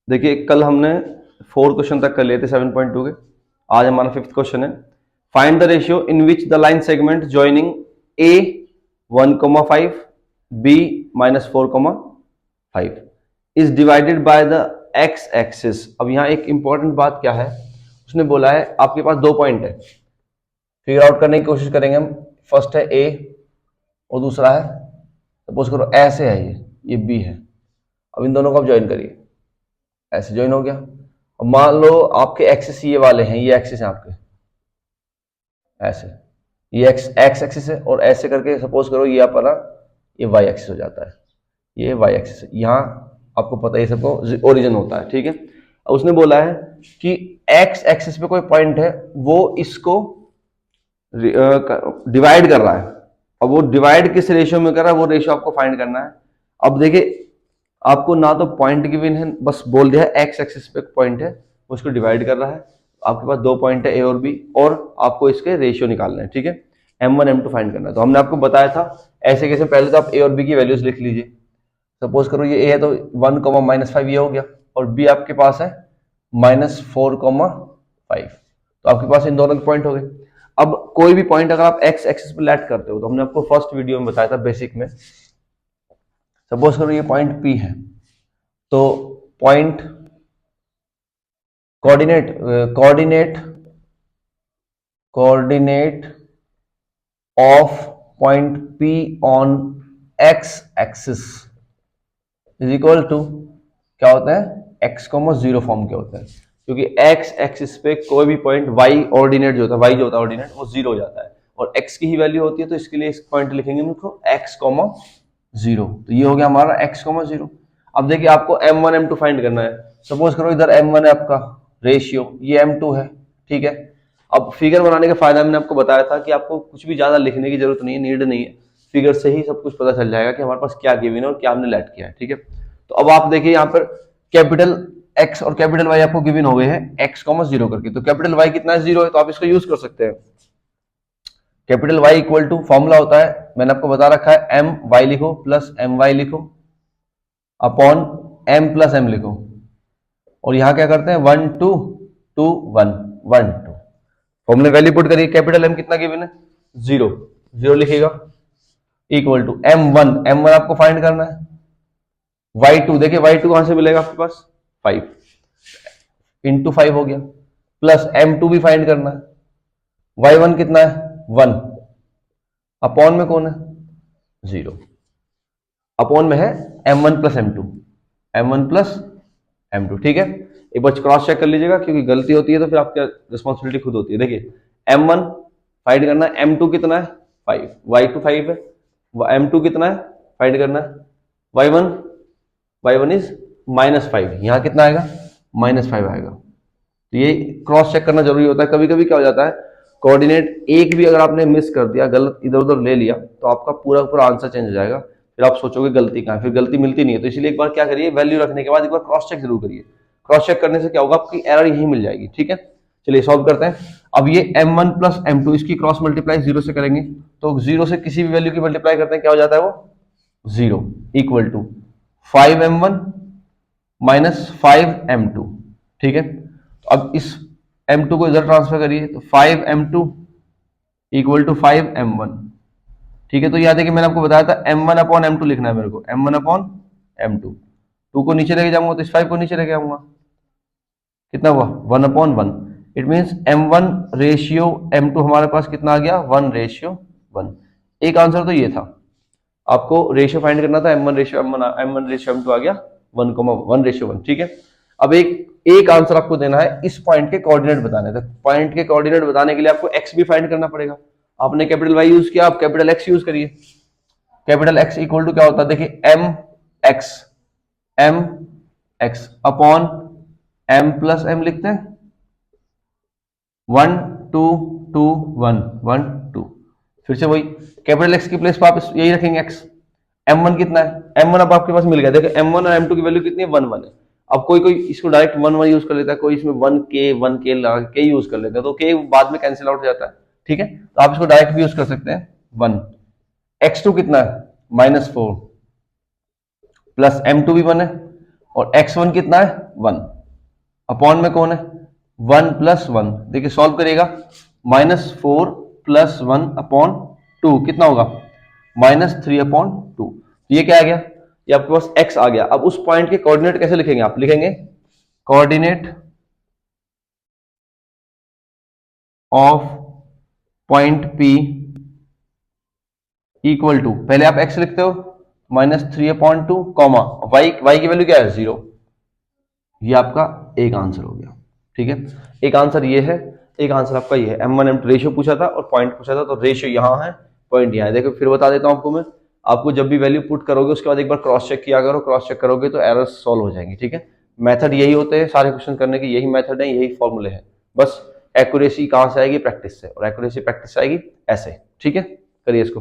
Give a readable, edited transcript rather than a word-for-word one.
देखिए कल हमने 4 क्वेश्चन तक कर लिए थे 7.2 के। आज हमारा 5th क्वेश्चन है। Find the ratio in which the line segment joining A 1,5 B -4,5 is divided by the x axis. अब यहाँ एक इंपॉर्टेंट बात क्या है, उसने बोला है आपके पास 2 पॉइंट है, फिगर आउट करने की कोशिश करेंगे हम। फर्स्ट है ए और दूसरा है, सपोज करो ऐसे है, ये बी है। अब इन दोनों को आप ज्वाइन करिए, ऐसे ज्वाइन हो गया। अब मान लो आपके एक्सिस ये वाले हैं, ये एक्सिस है आपके, ऐसे ये एक्स एक्सिस है, और ऐसे करके सपोज करो ये अपना ये वाई एक्सिस हो जाता है, ये वाई एक्सिस है। यहाँ आपको पता है सबको ओरिजिन होता है, ठीक है। अब उसने बोला है कि एक्स एक्सिस पे कोई पॉइंट है, वो इसको डिवाइड कर रहा है। अब वो डिवाइड किस रेशियो में कर रहा है, वो रेशियो आपको फाइंड करना है। अब देखिए आपको ना तो पॉइंट गिवन है, बस बोल दिया है एक्स एक्सिस पे पॉइंट है, वो उसको डिवाइड कर रहा है। आपके पास 2 पॉइंट है ए और बी, और आपको इसके रेशियो निकालना है, ठीक है। M1 M2 फाइंड करना है। तो हमने आपको बताया था ऐसे कैसे, पहले तो आप ए और बी की वैल्यूज लिख लीजिए। सपोज करो ये ए है तो 1, -5 ये हो गया, और बी आपके पास है -4,5। तो आपके पास इन दोनों के पॉइंट हो गए। अब कोई भी पॉइंट अगर आप एक्स एक्सिस पे लेट करते हो, तो हमने आपको फर्स्ट वीडियो में बताया था बेसिक में। सपोज करो ये पॉइंट पी है, तो point coordinate of point P on x axis is equal to क्या होता है, x,0 फॉर्म के होता है। क्योंकि एक्स एक्सिस पे कोई भी पॉइंट y ऑर्डिनेट जो होता है, y जो होता है ऑर्डिनेट, वो 0 हो जाता है, और x की ही वैल्यू होती है। तो इसके लिए इस पॉइंट लिखेंगे हम इसको x,0। तो ये हो गया हमारा x,0। अब देखिए आपको M1 M2 फाइंड करना है। सपोज करो इधर M1 है आपका रेशियो, ये M2 है, ठीक है। अब फिगर बनाने का फायदा मैंने आपको बताया था कि आपको कुछ भी ज्यादा लिखने की जरूरत नहीं है, नीड नहीं है। फिगर से ही सब कुछ पता चल जाएगा कि हमारे पास क्या गिवन है और क्या हमने लेट किया है, ठीक है। तो अब आप देखिए यहाँ पर कैपिटल एक्स और कैपिटल वाई आपको गिवन हो गए हैं x,0 करके। तो कैपिटल वाई कितना है, 0 है, तो आप इसको यूज कर सकते हैं। Capital Y equal to formula होता है, मैंने आपको बता रखा है, एम वाई लिखो प्लस एम वाई लिखो अपॉन एम प्लस एम लिखो, और यहां क्या करते हैं 1 2 2 1 1 2। फॉर्मूले वैल्यू पुट करिए, कैपिटल एम कितना गिवन है 0 0 लिखिएगा, इक्वल टू M1 आपको फाइंड करना है। y2 देखिए y2 कहां से मिलेगा आपके पास 5 इंटू 5 हो गया, प्लस M2 भी फाइंड करना है। y1 कितना है 1, अपॉन में कौन है 0, अपॉन में है M1 प्लस M2, ठीक है। एक बार क्रॉस चेक कर लीजिएगा, क्योंकि गलती होती है तो फिर आपकी रिस्पॉन्सिबिलिटी खुद होती है। देखिए M1 फाइंड करना है, M2 कितना है 5, y2 5 है, M2 कितना है फाइंड करना है, y1 इज -5, यहां कितना आएगा -5 आएगा। तो ये क्रॉस चेक करना जरूरी होता है। कभी कभी क्या हो जाता है, कोऑर्डिनेट एक भी अगर आपने मिस कर दिया, गलत इधर उधर ले लिया, तो आपका पूरा पूरा आंसर चेंज हो जाएगा। फिर आप सोचोगे गलती कहाँ है, फिर गलती मिलती नहीं है। तो इसलिए एक बार क्या करिए, वैल्यू रखने के बाद एक बार क्रॉस चेक जरूर करिए। क्रॉस चेक करने से क्या होगा, आपकी एरर यही मिल जाएगी, ठीक है। चलिए सॉल्व करते हैं। अब ये M1 प्लस M2 इसकी क्रॉस मल्टीप्लाई 0 से करेंगे, तो 0 से किसी भी वैल्यू की मल्टीप्लाई करते हैं क्या हो जाता है वो 0, equal to 5M1 minus 5M2, ठीक है। तो अब इस M2 को इधर ट्रांसफर करिए, तो 5M2 इक्वल टू 5M1, ठीक है। तो याद है कि मैंने आपको बताया था M1 अपॉन M2 लिखना है मेरे को, M1 अपॉन M2। 2 को नीचे लेके जाऊंगा तो इस 5 को नीचे लेके आऊंगा, कितना हुआ 1/1। It means M1 ratio M2 हमारे पास कितना आ गया 1:1। एक आंसर तो ये था, आपको रेशियो फाइंड करना था, M1 रेशियो M2 आ गया 1:1, ठीक है। अब एक आंसर आपको देना है इस पॉइंट के कोऑर्डिनेट बताने थे। पॉइंट के कोऑर्डिनेट बताने के लिए आपको x भी फाइंड करना पड़ेगा। आपने कैपिटल Y यूज किया, आप कैपिटल X यूज करिए। कैपिटल X इक्वल टू क्या होता है, देखिए M X upon m plus m लिखते हैं, 1 2 2 1 1 2। फिर से वही कैपिटल X की प्लेस पर आप यही रखेंगे x। M1 कितना है, M1 अब आपके पास मिल गया। देखो M1 और M2 की वैल्यू कितनी है 1 1 है। अब कोई इसको डायरेक्ट 1 1 यूज कर लेता है, कोई इसमें 1k लगा के यूज कर लेता है, तो k बाद में कैंसिल आउट हो जाता है, ठीक है। तो आप इसको डायरेक्ट भी यूज कर सकते हैं 1। x2 कितना है -4, प्लस M2 भी 1 है, और x1 कितना है 1, अपॉन में कौन है 1 प्लस 1, देखिए सॉल्व करिएगा, -4 प्लस 1 अपॉन 2 कितना होगा -3 अपॉन 2। ये क्या आ गया, ये आपके पास x आ गया। अब उस पॉइंट के कोऑर्डिनेट कैसे लिखेंगे, आप लिखेंगे coordinate of point P equal to, पहले आप x लिखते हो -3 अपॉन 2 कॉमा y की वैल्यू क्या है 0। ये आपका एक आंसर हो गया, ठीक है। एक आंसर ये है, एक आंसर आपका ये है। M1 M2 रेशियो पूछा था और पॉइंट पूछा था, तो रेशियो यहां है, पॉइंट यहां है। देखो फिर बता देता हूं आपको मैं, आपको जब भी वैल्यू पुट करोगे उसके बाद एक बार क्रॉस चेक किया करो, क्रॉस चेक करोगे तो एरर्स सॉल्व हो जाएंगे, ठीक है। मेथड यही होते हैं सारे क्वेश्चन करने के, यही मेथड है, यही फॉर्मूले हैं। बस एक्यूरेसी कहां से आएगी, प्रैक्टिस से, और एक्यूरेसी प्रैक्टिस से आएगी ऐसे, ठीक है। करिए इसको।